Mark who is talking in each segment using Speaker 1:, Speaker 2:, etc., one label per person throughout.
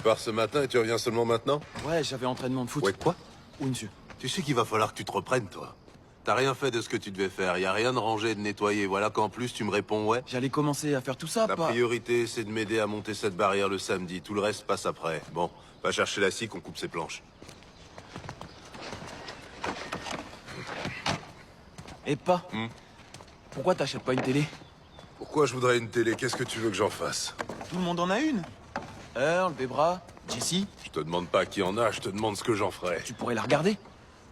Speaker 1: pars ce matin et tu reviens seulement maintenant?
Speaker 2: Ouais, j'avais entraînement de foot.
Speaker 1: Ouais, quoi?
Speaker 2: Oui, monsieur.
Speaker 1: Tu sais qu'il va falloir que tu te reprennes, toi. T'as rien fait de ce que tu devais faire, y a rien de rangé et de nettoyer. Voilà qu'en plus tu me réponds ouais.
Speaker 2: J'allais commencer à faire tout ça,
Speaker 1: La
Speaker 2: pas...
Speaker 1: priorité, c'est de m'aider à monter cette barrière le samedi. Tout le reste passe après. Bon, va chercher la scie qu'on coupe ses planches.
Speaker 2: Et pas Pourquoi t'achètes pas une télé?
Speaker 1: Pourquoi je voudrais une télé? Qu'est-ce que tu veux que j'en fasse?
Speaker 2: Tout le monde en a une. Earl, Bebra, Jesse.
Speaker 1: Je te demande pas qui en a, je te demande ce que j'en ferai.
Speaker 2: Tu pourrais la regarder.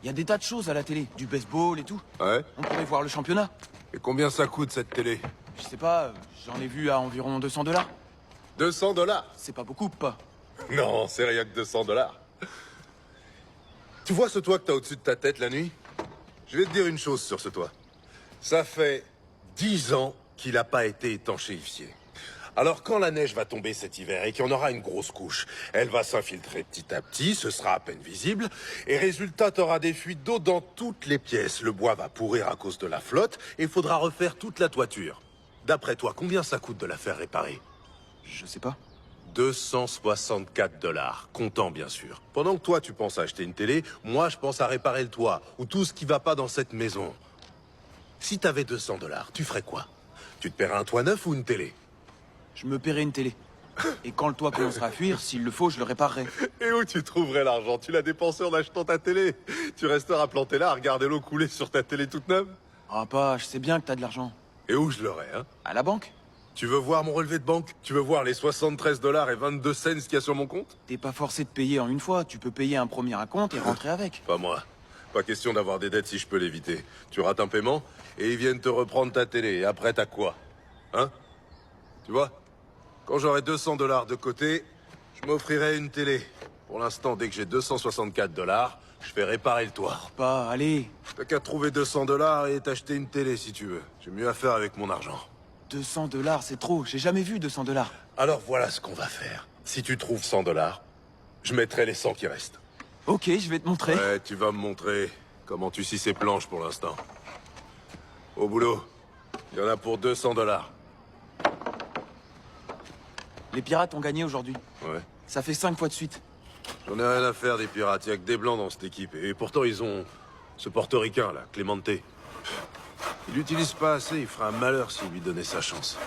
Speaker 2: Il y a des tas de choses à la télé. Du baseball et tout.
Speaker 1: Ouais?
Speaker 2: On pourrait voir le championnat.
Speaker 1: Et combien ça coûte cette télé?
Speaker 2: Je sais pas, j'en ai vu à environ 200 $.
Speaker 1: 200 $?
Speaker 2: C'est pas beaucoup, pas.
Speaker 1: Non, c'est rien que 200 $. Tu vois ce toit que t'as au-dessus de ta tête la nuit? Je vais te dire une chose sur ce toit. Ça fait 10 ans qu'il n'a pas été étanchéifié. Alors quand la neige va tomber cet hiver et qu'il y en aura une grosse couche, elle va s'infiltrer petit à petit, ce sera à peine visible, et résultat, t'auras des fuites d'eau dans toutes les pièces. Le bois va pourrir à cause de la flotte, et il faudra refaire toute la toiture. D'après toi, combien ça coûte de la faire réparer?
Speaker 2: Je sais pas.
Speaker 1: 264 $, comptant bien sûr. Pendant que toi tu penses à acheter une télé, moi je pense à réparer le toit, ou tout ce qui va pas dans cette maison. Si t'avais 200 $, tu ferais quoi? Tu te paierais un toit neuf ou une télé?
Speaker 2: Je me paierai une télé. Et quand le toit commencera à fuir, s'il le faut, je le réparerai.
Speaker 1: Et où tu trouverais l'argent? Tu l'as dépensé en achetant ta télé. Tu resteras planté là à regarder l'eau couler sur ta télé toute neuve?
Speaker 2: Ah pas, je sais bien que t'as de l'argent.
Speaker 1: Et où je l'aurais, hein?
Speaker 2: À la banque?
Speaker 1: Tu veux voir mon relevé de banque? Tu veux voir les 73 $ et 22 cents qu'il y a sur mon compte?
Speaker 2: T'es pas forcé de payer en une fois, tu peux payer un premier acompte et rentrer avec.
Speaker 1: Pas moi. Pas question d'avoir des dettes si je peux l'éviter. Tu rates un paiement, et ils viennent te reprendre ta télé. Et après, t'as quoi? Hein? Tu vois? Quand j'aurai 200 $ de côté, je m'offrirai une télé. Pour l'instant, dès que j'ai 264 $, je fais réparer le toit.
Speaker 2: Pas, allez.
Speaker 1: T'as qu'à trouver 200 $ et t'acheter une télé si tu veux. J'ai mieux à faire avec mon argent.
Speaker 2: 200 $, c'est trop. J'ai jamais vu 200 $.
Speaker 1: Alors voilà ce qu'on va faire. Si tu trouves 100 $, je mettrai les 100 qui restent.
Speaker 2: Ok, je vais te montrer.
Speaker 1: Ouais, tu vas me montrer comment tu scies ces planches pour l'instant. Au boulot. Il y en a pour 200 $.
Speaker 2: Les pirates ont gagné aujourd'hui.
Speaker 1: Ouais.
Speaker 2: Ça fait 5 fois de suite.
Speaker 1: J'en ai rien à faire des pirates. Il y a que des blancs dans cette équipe. Et pourtant, ils ont ce portoricain, là, Clemente. Il l'utilise pas assez. Il ferait un malheur s'il lui donnait sa chance.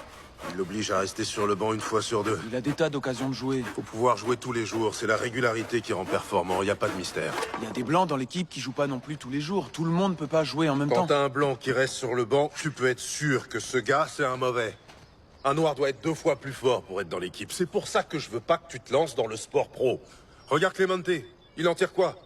Speaker 1: Il l'oblige à rester sur le banc une fois sur deux.
Speaker 2: Il a des tas d'occasions de jouer.
Speaker 1: Faut pouvoir jouer tous les jours. C'est la régularité qui rend performant. Il n'y a pas de mystère.
Speaker 2: Il y a des blancs dans l'équipe qui jouent pas non plus tous les jours. Tout le monde peut pas jouer en même
Speaker 1: Quand
Speaker 2: temps.
Speaker 1: t'as un blanc qui reste sur le banc, tu peux être sûr que ce gars, c'est un mauvais. Un noir doit être 2 fois plus fort pour être dans l'équipe. C'est pour ça que je veux pas que tu te lances dans le sport pro. Regarde Clemente. Il en tire quoi?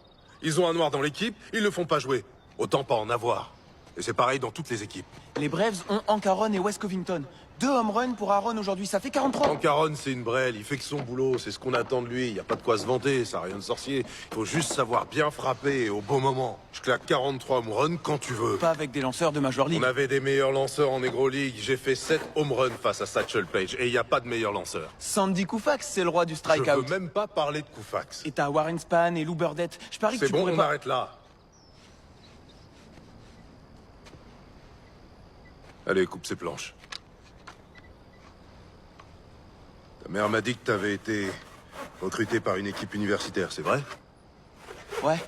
Speaker 1: Ils ont un noir dans l'équipe, ils le font pas jouer. Autant pas en avoir. Et c'est pareil dans toutes les équipes.
Speaker 2: Les Braves ont Hank Aaron et Wes Covington. 2 home runs pour Aaron aujourd'hui, ça fait 43.
Speaker 1: Hank Aaron, c'est une brêle, il fait que son boulot, c'est ce qu'on attend de lui. Y a pas de quoi se vanter, ça a rien de sorcier. Il faut juste savoir bien frapper et au bon moment. Je claque 43 home runs quand tu veux.
Speaker 2: Pas avec des lanceurs de Major League.
Speaker 1: On avait des meilleurs lanceurs en Negro League. J'ai fait 7 home runs face à Satchel Paige. Et il n'y a pas de meilleur lanceur.
Speaker 2: Sandy Koufax, c'est le roi du
Speaker 1: Je
Speaker 2: strikeout.
Speaker 1: veux même pas parler de Koufax.
Speaker 2: Et t'as Warren Spahn et Lou Burdette. Je parie que
Speaker 1: C'est
Speaker 2: tu
Speaker 1: bon,
Speaker 2: pourrais
Speaker 1: on
Speaker 2: pas...
Speaker 1: arrête là. Allez, coupe ces planches. Ta mère m'a dit que t'avais été recruté par une équipe universitaire, c'est vrai?
Speaker 2: Ouais.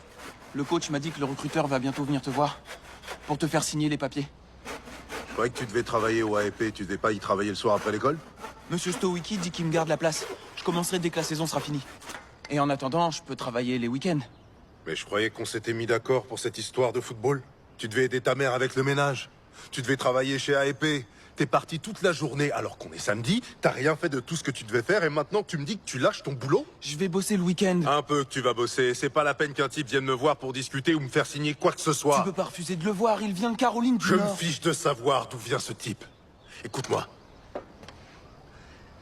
Speaker 2: Le coach m'a dit que le recruteur va bientôt venir te voir. Pour te faire signer les papiers.
Speaker 1: Je croyais que tu devais travailler au AEP, tu devais pas y travailler le soir après l'école?
Speaker 2: Monsieur Stowicki dit qu'il me garde la place. Je commencerai dès que la saison sera finie. Et en attendant, je peux travailler les week-ends.
Speaker 1: Mais je croyais qu'on s'était mis d'accord pour cette histoire de football. Tu devais aider ta mère avec le ménage. Tu devais travailler chez AEP. T'es parti toute la journée alors qu'on est samedi. T'as rien fait de tout ce que tu devais faire et maintenant tu me dis que tu lâches ton boulot?
Speaker 2: Je vais bosser le week-end.
Speaker 1: Un peu que tu vas bosser. C'est pas la peine qu'un type vienne me voir pour discuter ou me faire signer quoi que ce soit.
Speaker 2: Tu peux pas refuser de le voir, il vient de Caroline du
Speaker 1: Je me
Speaker 2: Nord.
Speaker 1: fiche de savoir d'où vient ce type. Écoute-moi.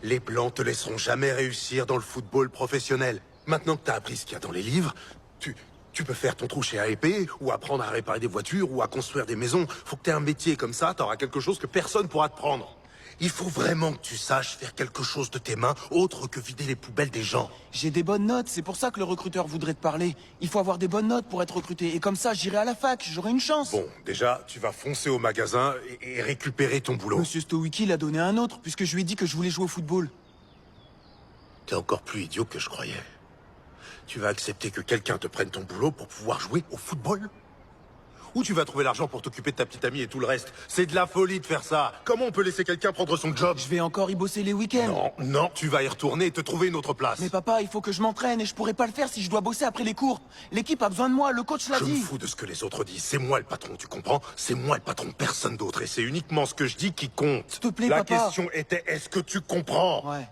Speaker 1: Les Blancs te laisseront jamais réussir dans le football professionnel. Maintenant que t'as appris ce qu'il y a dans les livres, tu peux faire ton trou chez AEP, ou apprendre à réparer des voitures, ou à construire des maisons. Faut que t'aies un métier comme ça, t'auras quelque chose que personne pourra te prendre. Il faut vraiment que tu saches faire quelque chose de tes mains, autre que vider les poubelles des gens.
Speaker 2: J'ai des bonnes notes, c'est pour ça que le recruteur voudrait te parler. Il faut avoir des bonnes notes pour être recruté. Et comme ça, j'irai à la fac, j'aurai une chance.
Speaker 1: Bon, déjà, tu vas foncer au magasin et récupérer ton boulot.
Speaker 2: Monsieur Stowicki l'a donné à un autre, puisque je lui ai dit que je voulais jouer au football.
Speaker 1: T'es encore plus idiot que je croyais. Tu vas accepter que quelqu'un te prenne ton boulot pour pouvoir jouer au football? Où tu vas trouver l'argent pour t'occuper de ta petite amie et tout le reste? C'est de la folie de faire ça. Comment on peut laisser quelqu'un prendre son job?
Speaker 2: Je vais encore y bosser les week-ends.
Speaker 1: Non, non, tu vas y retourner et te trouver une autre place.
Speaker 2: Mais papa, il faut que je m'entraîne et je pourrais pas le faire si je dois bosser après les cours. L'équipe a besoin de moi, le coach l'a
Speaker 1: Je me
Speaker 2: dit.
Speaker 1: fous de ce que les autres disent. C'est moi le patron, tu comprends? C'est moi le patron, personne d'autre. Et c'est uniquement ce que je dis qui compte.
Speaker 2: S'il te plaît,
Speaker 1: La
Speaker 2: papa.
Speaker 1: question était, est-ce que tu comprends?
Speaker 2: Ouais.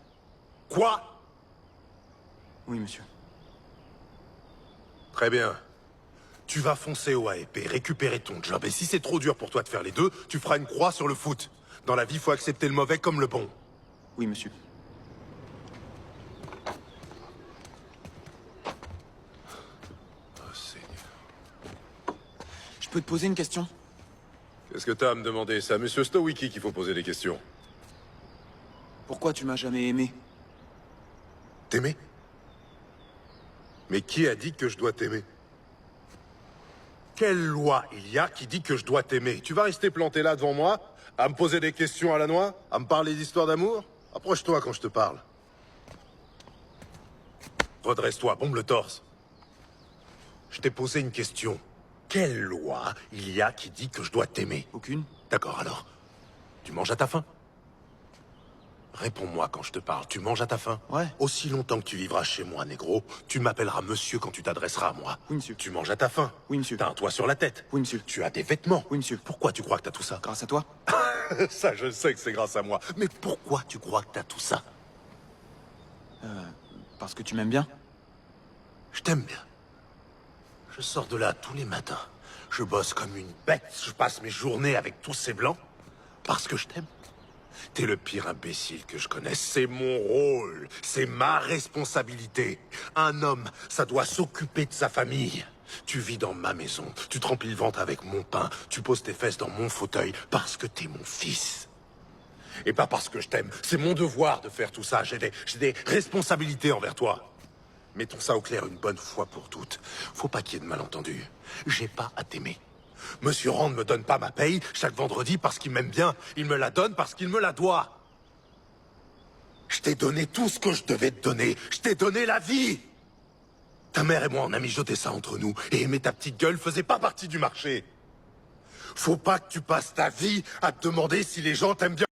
Speaker 1: Quoi?
Speaker 2: Oui, monsieur.
Speaker 1: Très bien. Tu vas foncer au AEP, récupérer ton job. Et si c'est trop dur pour toi de faire les deux, tu feras une croix sur le foot. Dans la vie, faut accepter le mauvais comme le bon.
Speaker 2: Oui, monsieur.
Speaker 1: Oh, Seigneur.
Speaker 2: Je peux te poser une question?
Speaker 1: Qu'est-ce que t'as à me demander? C'est à Monsieur Stowicki qu'il faut poser des questions.
Speaker 2: Pourquoi tu m'as jamais aimé?
Speaker 1: T'aimer? Mais qui a dit que je dois t'aimer? Quelle loi il y a qui dit que je dois t'aimer? Tu vas rester planté là devant moi, à me poser des questions à la noix, à me parler d'histoires d'amour? Approche-toi quand je te parle. Redresse-toi, bombe le torse. Je t'ai posé une question. Quelle loi il y a qui dit que je dois t'aimer?
Speaker 2: Aucune.
Speaker 1: D'accord, alors. Tu manges à ta faim? Réponds-moi quand je te parle. Tu manges à ta faim?
Speaker 2: Ouais.
Speaker 1: Aussi longtemps que tu vivras chez moi, négro, tu m'appelleras monsieur quand tu t'adresseras à moi.
Speaker 2: Oui, monsieur.
Speaker 1: Tu manges à ta faim?
Speaker 2: Oui, monsieur.
Speaker 1: T'as un toit sur la tête?
Speaker 2: Oui, monsieur.
Speaker 1: Tu as des vêtements?
Speaker 2: Oui, monsieur.
Speaker 1: Pourquoi tu crois que t'as tout ça?
Speaker 2: Grâce à toi?
Speaker 1: Ça, je sais que c'est grâce à moi. Mais pourquoi tu crois que t'as tout ça?
Speaker 2: Parce que tu m'aimes bien?
Speaker 1: Je t'aime bien. Je sors de là tous les matins. Je bosse comme une bête. Je passe mes journées avec tous ces blancs. Parce que je t'aime. T'es le pire imbécile que je connaisse. C'est mon rôle. C'est ma responsabilité. Un homme, ça doit s'occuper de sa famille. Tu vis dans ma maison. Tu te remplis le ventre avec mon pain. Tu poses tes fesses dans mon fauteuil parce que t'es mon fils. Et pas parce que je t'aime. C'est mon devoir de faire tout ça. J'ai des responsabilités envers toi. Mettons ça au clair une bonne fois pour toutes. Faut pas qu'il y ait de malentendus. J'ai pas à t'aimer. Monsieur Rand ne me donne pas ma paye chaque vendredi parce qu'il m'aime bien. Il me la donne parce qu'il me la doit. Je t'ai donné tout ce que je devais te donner. Je t'ai donné la vie. Ta mère et moi, on a mijoté ça entre nous. Et aimer ta petite gueule faisait pas partie du marché. Faut pas que tu passes ta vie à te demander si les gens t'aiment bien.